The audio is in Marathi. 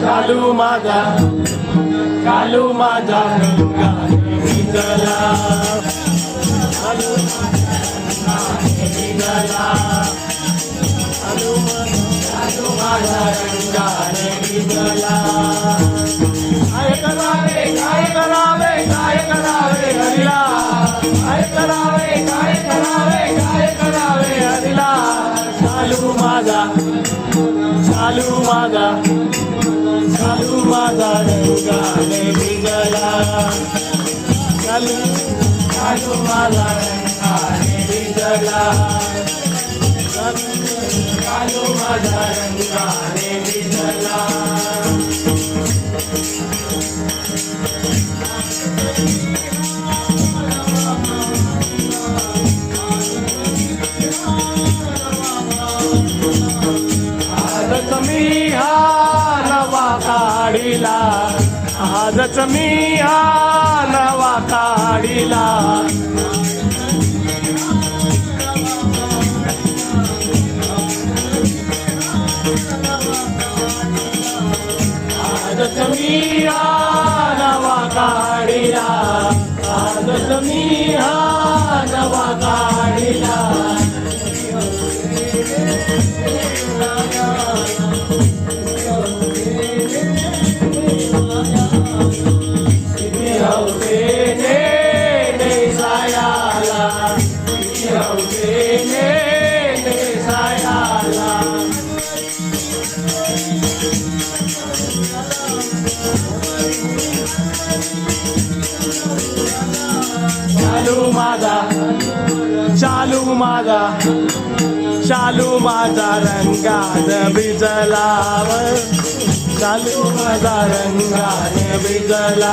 चालू माझा रंगाने भिजला चालू माझा रंगाने भिजला काय करावे हरिला काय करावे हरिला चालू माझा रंगाने भिजला चालू माझा रंगाने भिजला चालू माझा रंगाने भिजला आजच मी हा नवा काढिला आजच मी हा नवा काढिला आजच मी हा नवा काढिला आजच मी हा नवा काढिला चालू माझा रंगाने भिजला चालू माझा रंगाने भिजला